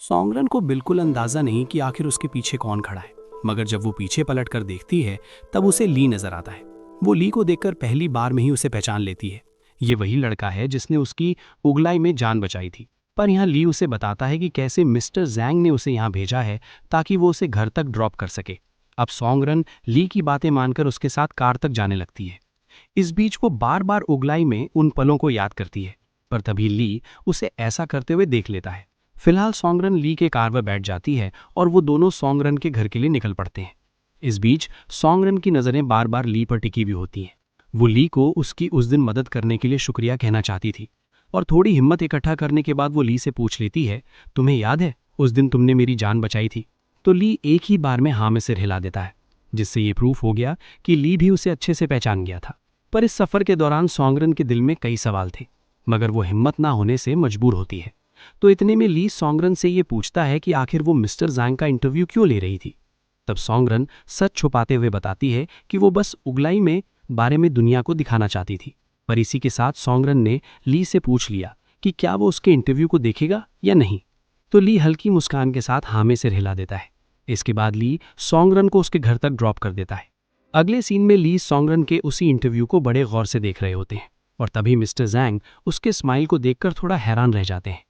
सॉन्गरन को बिल्कुल अंदाजा नहीं कि आखिर उसके पीछे कौन खड़ा है, मगर जब वो पीछे पलटकर देखती है तब उसे ली नजर आता है। वो ली को देखकर पहली बार में ही उसे पहचान लेती है। ये वही लड़का है जिसने उसकी उगलाई में जान बचाई थी। पर यहाँ ली उसे बताता है कि कैसे मिस्टर जैंग ने उसे यहाँ भेजा है ताकि वो उसे घर तक ड्रॉप कर सके। अब सॉन्गरन ली की बातें मानकर उसके साथ कार तक जाने लगती है। इस बीच वो बार बार उगलाई में उन पलों को याद करती है, पर तभी ली उसे ऐसा करते हुए देख लेता है। फिलहाल सॉन्गरन ली के कार पर बैठ जाती है और वो दोनों सॉन्गरन के घर के लिए निकल पड़ते हैं। इस बीच सॉन्गरन की नज़रें बार बार ली पर टिकी हुई होती हैं। वो ली को उसकी उस दिन मदद करने के लिए शुक्रिया कहना चाहती थी, और थोड़ी हिम्मत इकट्ठा करने के बाद वो ली से पूछ लेती है, तुम्हें याद है उस दिन तुमने मेरी जान बचाई थी? तो ली एक ही बार में हाँ में सिर हिला देता है, जिससे ये प्रूफ हो गया कि ली भी उसे अच्छे से पहचान गया था। पर इस सफर के दौरान सॉन्गरन के दिल में कई सवाल थे, मगर वो हिम्मत ना होने से मजबूर होती है। तो इतने में ली सॉन्गरन से ये पूछता है कि आखिर वो मिस्टर जैंग का इंटरव्यू क्यों ले रही थी। तब सॉन्गरन सच छुपाते हुए बताती है कि वो बस उगलाई में बारे में दुनिया को दिखाना चाहती थी। पर इसी के साथ सॉन्गरन ने ली से पूछ लिया कि क्या वो उसके इंटरव्यू को देखेगा या नहीं। तो ली हल्की मुस्कान के साथ हाँ में सिर हिला देता है। इसके बाद ली सॉन्गरन को उसके घर तक ड्रॉप कर देता है। अगले सीन में ली सॉन्गरन के उसी इंटरव्यू को बड़े गौर से देख रहे होते हैं, और तभी मिस्टर जैंग उसके स्माइल को देखकर थोड़ा हैरान रह जाते हैं।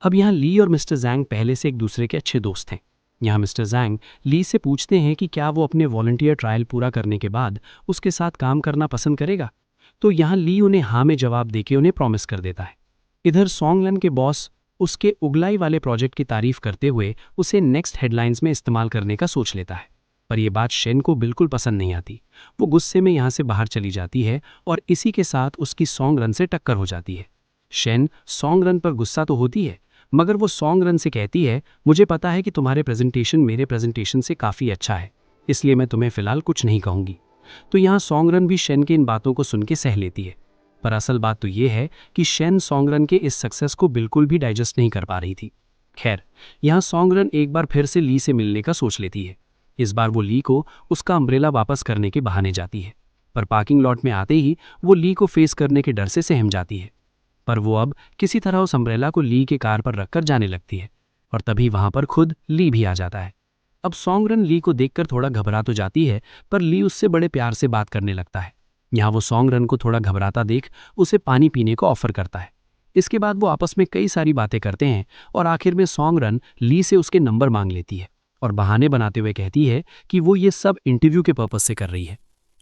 अब यहाँ ली और मिस्टर जैंग पहले से एक दूसरे के अच्छे दोस्त हैं। यहाँ मिस्टर जैंग ली से पूछते हैं कि क्या वो अपने वॉलंटियर ट्रायल पूरा करने के बाद उसके साथ काम करना पसंद करेगा। तो यहाँ ली उन्हें हाँ में जवाब देके उन्हें प्रॉमिस कर देता है। इधर सॉन्गरन के बॉस उसके उगलाई वाले प्रोजेक्ट की तारीफ करते हुए उसे नेक्स्ट हेडलाइंस में इस्तेमाल करने का सोच लेता है। पर यह बात शेन को बिल्कुल पसंद नहीं आती। वो गुस्से में यहाँ से बाहर चली जाती है और इसी के साथ उसकी सॉन्गरन से टक्कर हो जाती है। शेन सॉन्गरन पर गुस्सा तो होती है, मगर वो सॉन्गरन से कहती है, मुझे पता है कि तुम्हारे प्रेजेंटेशन मेरे प्रेजेंटेशन से काफ़ी अच्छा है, इसलिए मैं तुम्हें फ़िलहाल कुछ नहीं कहूँगी। तो यहाँ सॉन्गरन भी शेन की इन बातों को सुन के सह लेती है। पर असल बात तो ये है कि शेन सॉन्गरन के इस सक्सेस को बिल्कुल भी डाइजेस्ट नहीं कर पा रही थी। खैर, यहाँ सॉन्गरन एक बार फिर से ली से मिलने का सोच लेती है। इस बार वो ली को उसका अम्ब्रेला वापस करने के बहाने जाती है, पर पार्किंग लॉट में आते ही वो ली को फेस करने के डर से सहम जाती है। पर वो अब किसी तरह उस अम्ब्रेला को ली के कार पर रखकर जाने लगती है, और तभी वहां पर खुद ली भी आ जाता है। अब सॉन्गरन ली को देखकर थोड़ा घबरा तो जाती है, पर ली उससे बड़े प्यार से बात करने लगता है। यहाँ वो सॉन्गरन को थोड़ा घबराता देख उसे पानी पीने को ऑफर करता है। इसके बाद वो आपस में कई सारी बातें करते हैं, और आखिर में सॉन्गरन ली से उसके नंबर मांग लेती है और बहाने बनाते हुए कहती है कि वो ये सब इंटरव्यू के पर्पज से कर रही है,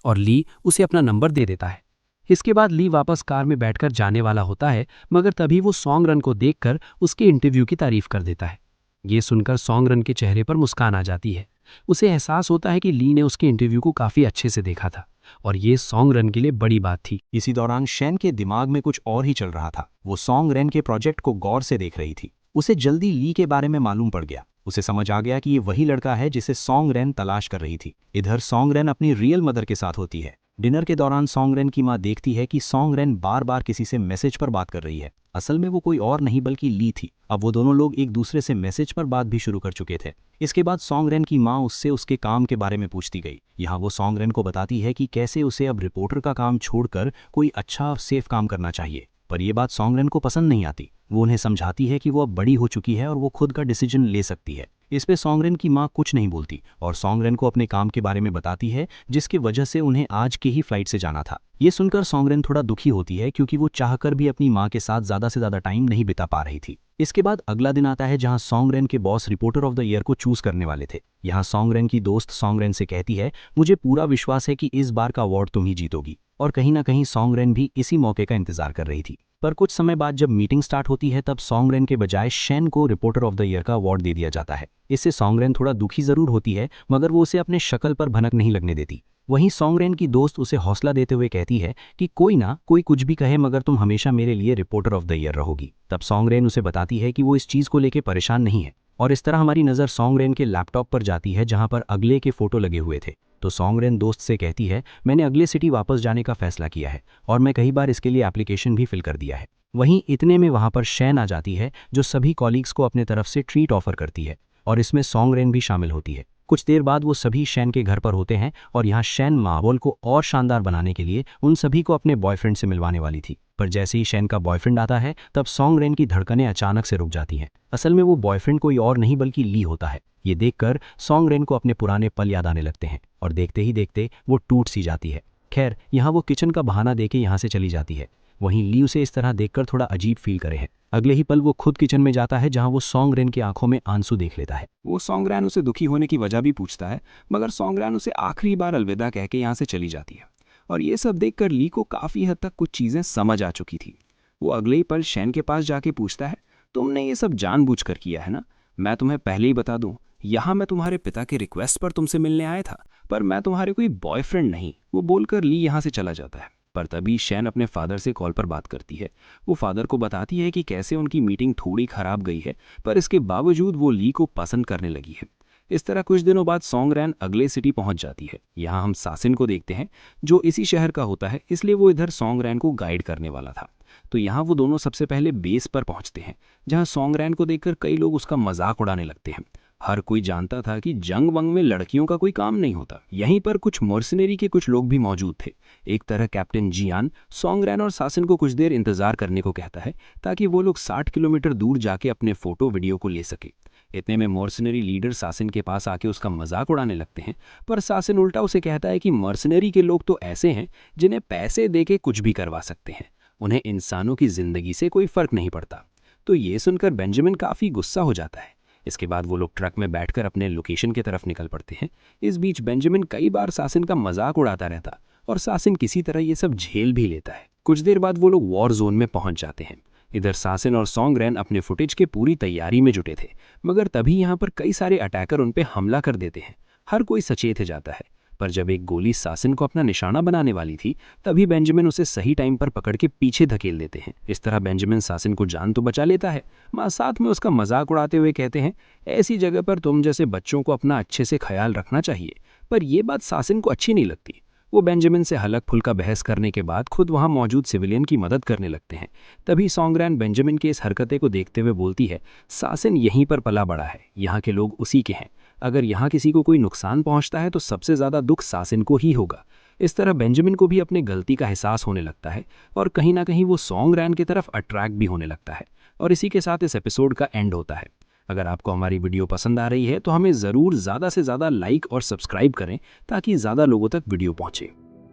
और ली उसे अपना नंबर दे देता है। इसके बाद ली वापस कार में बैठकर जाने वाला होता है, मगर तभी वो सॉन्गरन को देखकर उसके इंटरव्यू की तारीफ कर देता है। ये सुनकर सॉन्गरन के चेहरे पर मुस्कान आ जाती है। उसे एहसास होता है कि ली ने उसके इंटरव्यू को काफी अच्छे से देखा था, और ये सॉन्गरन के लिए बड़ी बात थी। इसी दौरान शेन के दिमाग में कुछ और ही चल रहा था। वो सॉन्गरन के प्रोजेक्ट को गौर से देख रही थी। उसे जल्दी ली के बारे में मालूम पड़ गया। उसे समझ आ गया कि ये वही लड़का है जिसे सॉन्गरन तलाश कर रही थी। इधर सॉन्गरन अपनी रियल मदर के साथ होती है। डिनर के दौरान सॉन्गरन की माँ देखती है कि सॉन्गरन बार बार किसी से मैसेज पर बात कर रही है। असल में वो कोई और नहीं बल्कि ली थी। अब वो दोनों लोग एक दूसरे से मैसेज पर बात भी शुरू कर चुके थे। इसके बाद सॉन्गरन की माँ उससे उसके काम के बारे में पूछती गई। यहाँ वो सॉन्गरन को बताती है कि कैसे उसे अब रिपोर्टर का काम छोड़कर कोई अच्छा सेफ काम करना चाहिए। पर यह बात सॉन्गरन को पसंद नहीं आती। वो उन्हें समझाती है कि वो अब बड़ी हो चुकी है और वो खुद का डिसीजन ले सकती है। इस पे सॉन्गरन की माँ कुछ नहीं बोलती और सॉन्गरन को अपने काम के बारे में बताती है, जिसकी वजह से उन्हें आज की ही फ्लाइट से जाना था। ये सुनकर सॉन्गरन थोड़ा दुखी होती है, क्योंकि वो चाहकर भी अपनी माँ के साथ ज़्यादा से ज़्यादा टाइम नहीं बिता पा रही थी। इसके बाद अगला दिन आता है जहां सॉन्गरन के boss reporter of the year को चूज करने वाले थे। यहाँ सॉन्गरन की दोस्त सॉन्गरन से कहती है, मुझे पूरा विश्वास है कि इस बार का अवार्ड तुम ही जीतोगी। और कहीं ना कहीं सॉन्गरन भी इसी मौके का इंतजार कर रही थी। पर कुछ समय बाद जब मीटिंग स्टार्ट होती है, तब सॉन्गरन के बजाय शेन को रिपोर्टर ऑफ द ईयर का अवार्ड दे दिया जाता है। इससे सॉन्गरन थोड़ा दुखी जरूर होती है, मगर वो उसे अपने शक्ल पर भनक नहीं लगने देती। वहीं सॉन्गरन की दोस्त उसे हौसला देते हुए कहती है कि कोई ना, कोई कुछ भी कहे, मगर तुम हमेशा मेरे लिए रिपोर्टर ऑफ द ईयर रहोगी। तब सॉन्गरन उसे बताती है कि वो इस चीज को लेकर परेशान नहीं है। और इस तरह हमारी नज़र सॉन्गरन के लैपटॉप पर जाती है, जहां पर अगले के फोटो लगे हुए थे। तो सॉन्गरन दोस्त से कहती है, मैंने अगले सिटी वापस जाने का फैसला किया है और मैं कई बार इसके लिए एप्लीकेशन भी फिल कर दिया है। वहीं इतने में वहां पर शैन आ जाती है, जो सभी कॉलीग्स को अपने तरफ से ट्रीट ऑफर करती है, और इसमें सॉन्गरन भी शामिल होती है। कुछ देर बाद वो सभी शैन के घर पर होते हैं और यहाँ शैन माहौल को और शानदार बनाने के लिए उन सभी को अपने बॉयफ्रेंड से मिलवाने वाली थी। पर जैसे ही शैन का बॉयफ्रेंड आता है तब सॉन्ग रेन की धड़कनें अचानक से रुक जाती हैं। असल में वो बॉयफ्रेंड कोई और नहीं बल्कि ली होता है। ये देखकर सॉन्ग रेन को अपने पुराने पल याद आने लगते हैं और देखते ही देखते वो टूट सी जाती है। खैर, यहाँ वो किचन का बहाना देके यहाँ से चली जाती है। वहीं ली उसे इस तरह देखकर थोड़ा अजीब फील करे है। अगले ही पल वो खुद किचन में जाता है जहां वो सॉन्ग रेन की आंखों में आंसू देख लेता है। वो सॉन्ग रैन उसे दुखी होने की वजह भी पूछता है, मगर सॉन्ग रैन उसे आखिरी बार अलविदा कह के यहाँ से चली जाती है। और ये सब देखकर ली को काफ़ी हद तक कुछ चीज़ें समझ आ चुकी थी। वो अगले ही पल शैन के पास जाके पूछता है, तुमने ये सब जानबूझकर किया है ना? मैं तुम्हें पहले ही बता दूं, यहाँ मैं तुम्हारे पिता के रिक्वेस्ट पर तुमसे मिलने आया था, पर मैं तुम्हारे कोई बॉयफ्रेंड नहीं। वो बोलकर ली यहाँ से चला जाता है। पर तभी शैन अपने फादर से कॉल पर बात करती है। वो फादर को बताती है कि कैसे उनकी मीटिंग थोड़ी खराब गई है, पर इसके बावजूद वो ली को पसंद करने लगी है। इस तरह कुछ दिनों बाद सॉन्ग रैन अगले सिटी पहुंच जाती है। यहाँ हम सासिन को देखते हैं, जो इसी शहर का होता है, इसलिए वो इधर सॉन्ग रैन को गाइड करने वाला था। तो यहाँ वो दोनों सबसे पहले बेस पर पहुंचते हैं, जहाँ सॉन्ग रैन को देखकर कई लोग उसका मजाक उड़ाने लगते हैं। हर कोई जानता था कि जंग वंग में लड़कियों का कोई काम नहीं होता। यहीं पर कुछ मर्सनरी के कुछ लोग भी मौजूद थे। एक तरह कैप्टन जियान सॉन्ग रैन और सासिन को कुछ देर इंतजार करने को कहता है, ताकि वो लोग 60 किलोमीटर दूर जाके अपने फोटो वीडियो को ले सके। इतने में मर्सनरी लीडर सासिन के पास आके उसका मजाक उड़ाने लगते हैं, पर सासिन उल्टा उसे कहता है कि मर्सनरी के लोग तो ऐसे हैं जिन्हें पैसे देके कुछ भी करवा सकते हैं, उन्हें इंसानों की जिंदगी से कोई फर्क नहीं पड़ता। तो ये सुनकर बेंजामिन काफी गुस्सा हो जाता है। इसके बाद वो लोग ट्रक में बैठकर अपने लोकेशन की तरफ निकल पड़ते हैं। इस बीच बेंजामिन कई बार सासिन का मजाक उड़ाता रहता और सासिन किसी तरह ये सब झेल भी लेता है। कुछ देर बाद वो लोग वॉर जोन में पहुंच जाते हैं। इधर सासिन और सॉन्ग रैन अपने फुटेज के पूरी तैयारी में जुटे थे, मगर तभी यहाँ पर कई सारे अटैकर उन पर हमला कर देते हैं। हर कोई सचेत हो जाता है, पर जब एक गोली सासिन को अपना निशाना बनाने वाली थी, तभी बेंजामिन उसे सही टाइम पर पकड़ के पीछे धकेल देते हैं। इस तरह बेंजामिन सासिन को जान तो बचा लेता है, मां साथ में उसका मजाक उड़ाते हुए कहते हैं, ऐसी जगह पर तुम जैसे बच्चों को अपना अच्छे से ख्याल रखना चाहिए। पर यह बात सासिन को अच्छी नहीं लगती। वो बेंजामिन से हलक फुल्का बहस करने के बाद खुद वहां मौजूद सिविलियन की मदद करने लगते हैं। तभी सॉन्ग रैन बेंजामिन के इस हरकते को देखते हुए बोलती है, सासिन यहीं पर पला बड़ा है, यहाँ के लोग उसी के हैं। अगर यहाँ किसी को कोई नुकसान पहुंचता है तो सबसे ज्यादा दुख सासिन को ही होगा। इस तरह बेंजामिन को भी अपने गलती का एहसास होने लगता है और कहीं ना कहीं वो सॉन्ग रैन की तरफ अट्रैक्ट भी होने लगता है। और इसी के साथ इस एपिसोड का एंड होता है। अगर आपको हमारी वीडियो पसंद आ रही है तो हमें ज़रूर ज़्यादा से ज़्यादा लाइक और सब्सक्राइब करें, ताकि ज़्यादा लोगों तक वीडियो पहुंचे।